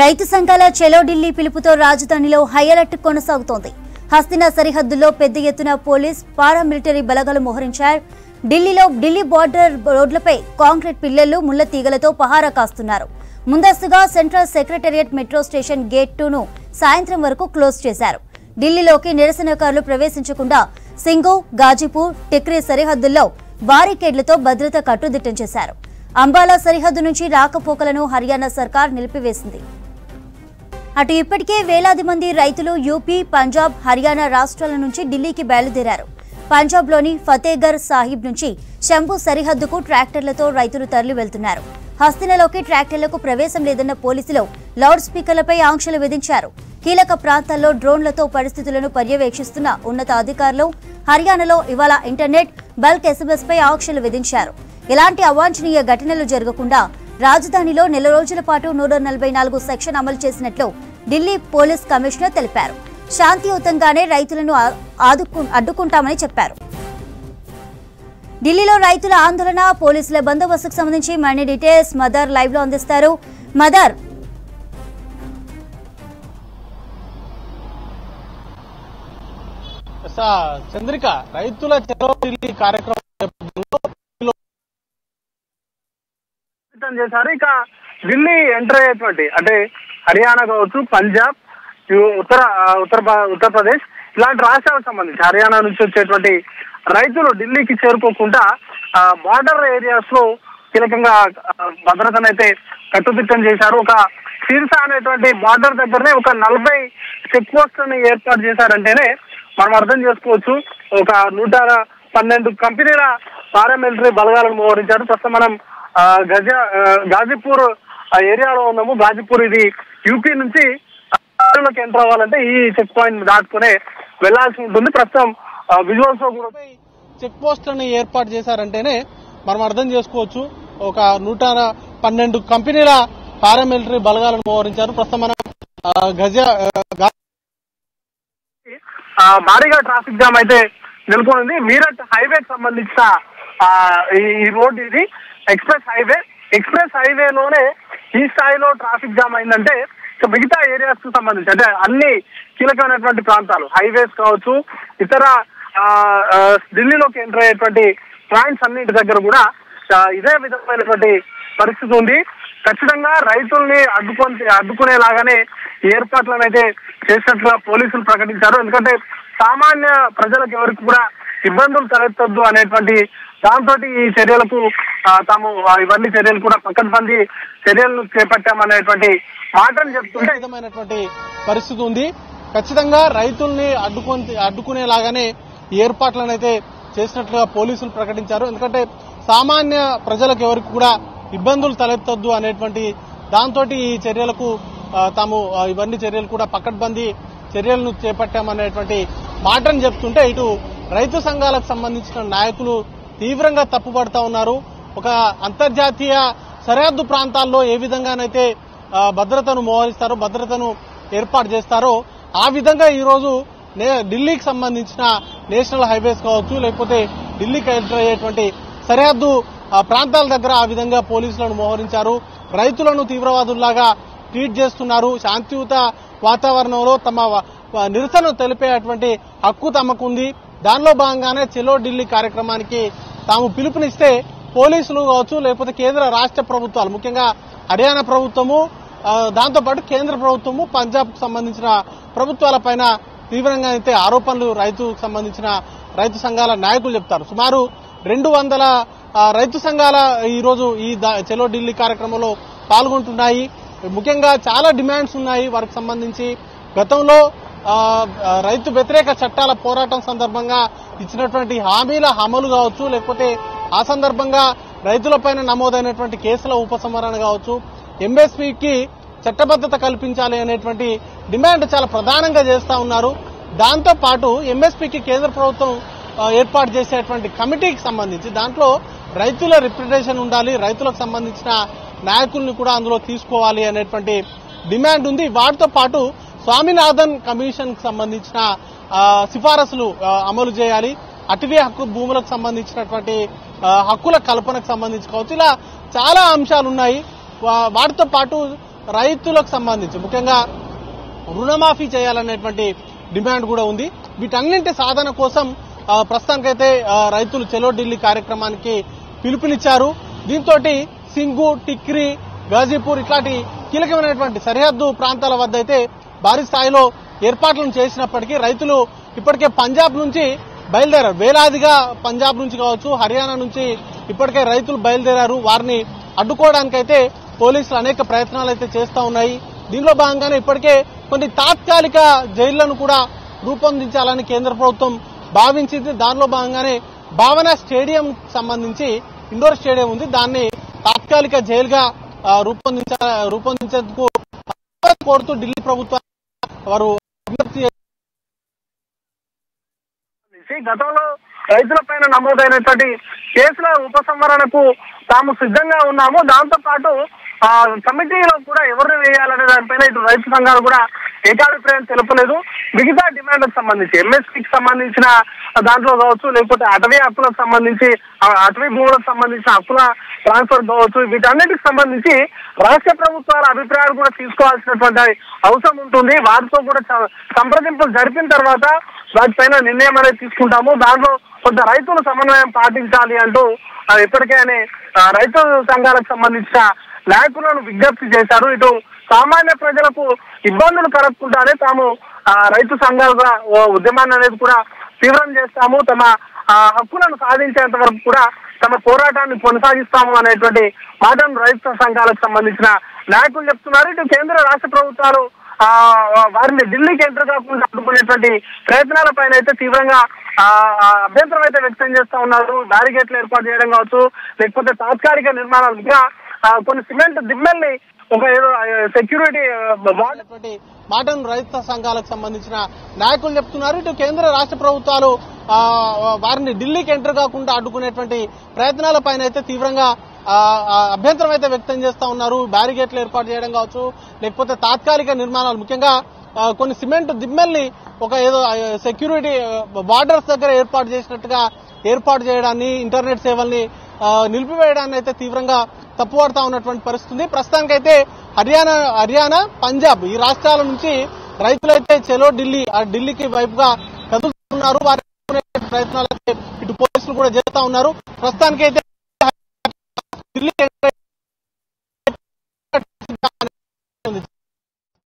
రైతు సంఘాల చెలో ఢిల్లీ పిలుపుతో రాజధానిలో హై అలర్ట్ కొనసాగుతోంది. హస్తినా సరిహద్దుల్లో పెద్ద ఎత్తున పోలీస్ పారామిలిటరీ బలగాలు మోహరించారు. ఢిల్లీ బోర్డర్ రోడ్లపై కాంక్రీట్ పిల్లర్లు ముళ్ల తీగలతో పహారా కాస్తున్నారు. ముందస్తుగా central secretariat metro station gate 2ను సాయంత్రం వరకు క్లోజ్ చేశారు. ఢిల్లీలోకి నిరసనకారులు ప్రవేశించకుండా సింఘు, గాజీపూర్, టిక్రీ సరిహద్దుల్లో బారికేడ్లతో భద్రత కట్టుదిట్టం చేశారు. అంబాలా సరిహద్దు నుంచి రాకపోకలను హర్యానా సర్కార్ నిలిపివేసింది. అటు ఇప్పటికే వేలాది మంది రైతులు యూపీ, పంజాబ్, హర్యానా రాష్ట్రాల నుంచి ఢిల్లీకి బయలుదేరారు. పంజాబ్లోని ఫతేగర్ సాహిబ్ నుంచి శంభు సరిహద్దుకు ట్రాక్టర్లతో రైతులు తరలి వెళ్తున్నారు. హస్తినలోకి ట్రాక్టర్లకు ప్రవేశం లేదన్న పోలీసులు లౌడ్ స్పీకర్లపై ఆంక్షలు విధించారు. కీలక ప్రాంతాల్లో డ్రోన్లతో పరిస్థితులను పర్యవేక్షిస్తున్న ఉన్నత అధికారులు హర్యానాలో ఇవాళ ఇంటర్నెట్, బల్క్ ఎస్ఎంఎస్ పై ఆంక్షలు విధించారు. ఎలాంటి అవాంఛనీయ ఘటనలు జరగకుండా రాజధానిలో నెల రోజుల పాటు 144 సెక్షన్ అమలు చేసినట్లు ఢిల్లీ పోలీస్ కమిషనర్ తెలిపారు. శాంతియుతంగానే రైతులను అడ్డుకుంటామని చెప్పారు. ఢిల్లీలో రైతుల ఆందోళన, పోలీసుల బందోబస్తుకు సంబంధించి మరిన్ని డీటెయిల్స్ మదర్ లైవ్ లో అందిస్తారు. మదర్, చంద్రిక, రైతుల చెలో ఢిల్లీ కార్యక్రమం చేశారు. ఇక ఢిల్లీ ఎంటర్ అయ్యేటువంటి అంటే హర్యానా కావచ్చు, పంజాబ్, ఉత్తరప్రదేశ్ ఇలాంటి రాష్ట్రాలకు సంబంధించి హర్యానా నుంచి వచ్చేటువంటి రైతులు ఢిల్లీకి చేరుకోకుండా బార్డర్ ఏరియాస్ లో కీలకంగా భద్రతను అయితే కట్టుదిట్టం చేశారు. ఒక సిర్సా అనేటువంటి బార్డర్ దగ్గరనే ఒక 40 చెక్ పోస్టులను ఏర్పాటు చేశారంటేనే మనం అర్థం చేసుకోవచ్చు. ఒక 112 కంపెనీల పారామిలిటరీ బలగాలను మోహరించారు. ప్రస్తుతం మనం గాజీపూర్ ఏరియాలో ఉన్నాము. గాజీపూర్ ఇది యూపీ నుంచి ఎంటర్ అవ్వాలంటే ఈ చెక్ పాయింట్ దాటుకునే వెళ్లాల్సి ఉంటుంది. ప్రస్తుతం విజువల్స్ లో కూడా చెక్ పోస్టులను ఏర్పాటు చేశారంటేనే మనం అర్థం చేసుకోవచ్చు. ఒక 112 కంపెనీల పారామిలిటరీ బలగాలను మోహరించారు. ప్రస్తుతం మనం భారీగా ట్రాఫిక్ జామ్ అయితే నెలకొంది. మీరట్ హైవేకి సంబంధించిన ఈ రోడ్ ఇది ఎక్స్ప్రెస్ హైవేలోనే ఈ స్థాయిలో ట్రాఫిక్ జామ్ అయిందంటే మిగతా ఏరియాస్ కు సంబంధించి అంటే అన్ని కీలకమైనటువంటి ప్రాంతాలు, హైవేస్ కావచ్చు, ఇతర ఢిల్లీలోకి ఎంటర్ అయ్యేటువంటి పాయింట్స్ అన్నింటి దగ్గర కూడా ఇదే విధమైనటువంటి పరిస్థితి ఉంది. ఖచ్చితంగా రైతుల్ని అడ్డుకునేలాగానే ఏర్పాట్లను అయితే చేసినట్లుగా పోలీసులు ప్రకటించారు. ఎందుకంటే సామాన్య ప్రజలకు ఎవరికి కూడా ఇబ్బందులు తలెత్తొద్దు అనేటువంటి దాంతో ఈ చర్యలకు తాము ఇవన్నీ చర్యలు కూడా పకడ్బందీ చర్యలను చేపట్టామనేటువంటి మాటలు చెప్తుంటే విధమైనటువంటి పరిస్థితి ఉంది. ఖచ్చితంగా రైతుల్ని అడ్డుకునేలాగానే ఏర్పాట్లను అయితే చేసినట్లుగా పోలీసులు ప్రకటించారు. ఎందుకంటే సామాన్య ప్రజలకు ఎవరికి కూడా ఇబ్బందులు తలెత్తొద్దు అనేటువంటి దాంతో ఈ చర్యలకు తాము ఇవన్నీ చర్యలు కూడా పకడ్బందీ చర్యలను చేపట్టామనేటువంటి మాటను చెప్తుంటే ఇటు రైతు సంఘాలకు సంబంధించిన నాయకులు తీవ్రంగా తప్పుపడతా ఉన్నారు. ఒక అంతర్జాతీయ సరిహద్దు ప్రాంతాల్లో ఏ విధంగానైతే భద్రతను మోహరిస్తారో, భద్రతను ఏర్పాటు చేస్తారో ఆ విధంగా ఈరోజు ఢిల్లీకి సంబంధించిన నేషనల్ హైవేస్ కావచ్చు, లేకపోతే ఢిల్లీకి ఎంటర్ అయ్యేటువంటి సరిహద్దు ప్రాంతాల దగ్గర ఆ విధంగా పోలీసులను మోహరించారు. రైతులను తీవ్రవాదుల్లాగా ట్రీట్ చేస్తున్నారు. శాంతియుత వాతావరణంలో తమ నిరసన తెలిపేటువంటి హక్కు తమకుంది. దానిలో భాగంగానే చెలో ఢిల్లీ కార్యక్రమానికి తాము పిలుపునిస్తే పోలీసులు కావచ్చు, లేకపోతే కేంద్ర రాష్ట్ర ప్రభుత్వాలు, ముఖ్యంగా హర్యానా ప్రభుత్వము, దాంతోపాటు కేంద్ర ప్రభుత్వము, పంజాబ్ కు సంబంధించిన ప్రభుత్వాలపైన తీవ్రంగా అయితే ఆరోపణలు రైతుకు సంబంధించిన రైతు సంఘాల నాయకులు చెప్తారు. సుమారు 200 రైతు సంఘాల ఈరోజు ఈ చెలో ఢిల్లీ కార్యక్రమంలో పాల్గొంటున్నాయి. ముఖ్యంగా చాలా డిమాండ్స్ ఉన్నాయి వారికి సంబంధించి. గతంలో రైతు వ్యతిరేక చట్టాల పోరాటం సందర్భంగా ఇచ్చినటువంటి హామీల అమలు కావచ్చు, లేకపోతే ఆ సందర్భంగా రైతులపైన నమోదైనటువంటి కేసుల ఉపసంహరణ కావచ్చు, ఎంఎస్పీకి చట్టబద్ధత కల్పించాలి అనేటువంటి డిమాండ్ చాలా ప్రధానంగా చేస్తా ఉన్నారు. దాంతో పాటు ఎంఎస్పీకి కేంద్ర ప్రభుత్వం ఏర్పాటు చేసేటువంటి కమిటీకి సంబంధించి దాంట్లో రైతుల రిప్రజెంటేషన్ ఉండాలి, రైతులకు సంబంధించిన నాయకుల్ని కూడా అందులో తీసుకోవాలి అనేటువంటి డిమాండ్ ఉంది. వాటితో పాటు స్వామినాథన్ కమిషన్ కు సంబంధించిన సిఫారసులు అమలు చేయాలి, అటవీ హక్కు భూములకు సంబంధించినటువంటి హక్కుల కల్పనకు సంబంధించి కావచ్చు, ఇలా చాలా అంశాలు ఉన్నాయి. వాటితో పాటు రైతులకు సంబంధించి ముఖ్యంగా రుణమాఫీ చేయాలనేటువంటి డిమాండ్ కూడా ఉంది. వీటన్నింటి సాధన కోసం ప్రస్తుతానికైతే రైతులు చలో ఢిల్లీ కార్యక్రమానికి పిలుపునిచ్చారు. దీంతో సింగు, టిక్రీ, గాజీపూర్ ఇట్లాంటి కీలకమైనటువంటి సరిహద్దు ప్రాంతాల వద్ద అయితే భారీ స్థాయిలో ఏర్పాట్లను చేసినప్పటికీ రైతులు ఇప్పటికే పంజాబ్ నుంచి బయలుదేరారు. వేలాదిగా పంజాబ్ నుంచి కావచ్చు, హర్యానా నుంచి ఇప్పటికే రైతులు బయలుదేరారు. వారిని అడ్డుకోవడానికైతే పోలీసులు అనేక ప్రయత్నాలు అయితే చేస్తా ఉన్నాయి. దీనిలో భాగంగానే ఇప్పటికే కొన్ని తాత్కాలిక జైళ్లను కూడా రూపొందించాలని కేంద్ర ప్రభుత్వం భావించింది. దానిలో భాగంగానే భావన స్టేడియం సంబంధించి ఇండోర్ స్టేడియం ఉంది, దాన్ని తాత్కాలిక జైలుగా రూపొందించేందుకు కోరుతూ ఢిల్లీ ప్రభుత్వం వారు విజ్ఞప్తి. గతంలో రైతుల పైన నమోదైనటువంటి కేసుల ఉపసంహరణకు తాము సిద్ధంగా ఉన్నాము. దాంతో పాటు కమిటీలో కూడా ఎవరిని వేయాలనే దానిపైన ఇటు రైతు సంఘాలు కూడా ఏకాభిప్రాయం తెలుపలేదు. మిగతా డిమాండ్లకు సంబంధించి ఎంఎస్పీకి సంబంధించిన దాంట్లో కావచ్చు, లేకపోతే అటవీ హక్కులకు సంబంధించి అటవీ భూములకు సంబంధించిన హక్కుల ట్రాన్స్ఫర్ కావచ్చు, వీటన్నిటికి సంబంధించి రాష్ట్ర ప్రభుత్వాల అభిప్రాయాలు కూడా తీసుకోవాల్సినటువంటి అవసరం ఉంటుంది. వారితో కూడా సంప్రదింపులు జరిపిన తర్వాత వాటిపైన నిర్ణయం అనేది తీసుకుంటాము. దాంట్లో కొంత రైతులు సమన్వయం పాటించాలి అంటూ ఇప్పటికే రైతు సంఘాలకు సంబంధించిన నాయకులను విజ్ఞప్తి చేశారు. ఇటు సామాన్య ప్రజలకు ఇబ్బందులు కలగకుండానే తాము రైతు సంఘాలుగా ఉద్యమాన్ని అనేది కూడా తీవ్రం చేస్తాము, తమ హక్కులను సాధించేంత వరకు కూడా తమ పోరాటాన్ని కొనసాగిస్తాము అనేటువంటి మాటను రైతు సంఘాలకు సంబంధించిన నాయకులు చెప్తున్నారు. ఇటు కేంద్ర రాష్ట్ర ప్రభుత్వాలు వారిని ఢిల్లీకి ఎంటర్ కాకుండా అడ్డుకునేటువంటి ప్రయత్నాల పైన అయితే తీవ్రంగా అభ్యంతరం అయితే వ్యక్తం చేస్తా ఉన్నారు. బ్యారిగేట్లు ఏర్పాటు చేయడం కావచ్చు, లేకపోతే తాత్కాలిక నిర్మాణాలు, ఇంకా కొన్ని సిమెంట్ దిమ్మెల్ని ఒక ఏదో సెక్యూరిటీ మాటను రైతు సంఘాలకు సంబంధించిన నాయకులు చెప్తున్నారు. ఇటు కేంద్ర రాష్ట్ర ప్రభుత్వాలు వారిని ఢిల్లీకి ఎంటర్ కాకుండా అడ్డుకునేటువంటి ప్రయత్నాల పైన అయితే తీవ్రంగా అభ్యంతరం అయితే వ్యక్తం చేస్తా ఉన్నారు. బ్యారిగేట్లు ఏర్పాటు చేయడం కావచ్చు, లేకపోతే తాత్కాలిక నిర్మాణాలు, ముఖ్యంగా కొన్ని సిమెంట్ దిమ్మెల్ని ఒక ఏదో సెక్యూరిటీ బార్డర్స్ దగ్గర ఏర్పాటు చేయడాన్ని, ఇంటర్నెట్ సేవల్ని నిలిపివేయడాన్ని అయితే తీవ్రంగా తప్పుపడతా ఉన్నటువంటి పరిస్థితి. ప్రస్తుతానికైతే హర్యానా, పంజాబ్ ఈ రాష్ట్రాల నుంచి రైతులైతే చలో ఢిల్లీ ఢిల్లీకి వైపుగా కదులుతున్నారు. వారి ప్రయత్నాలు ఇటు పోలీసులు కూడా చేస్తా ఉన్నారు. ప్రస్తుతానికైతే ఢిల్లీ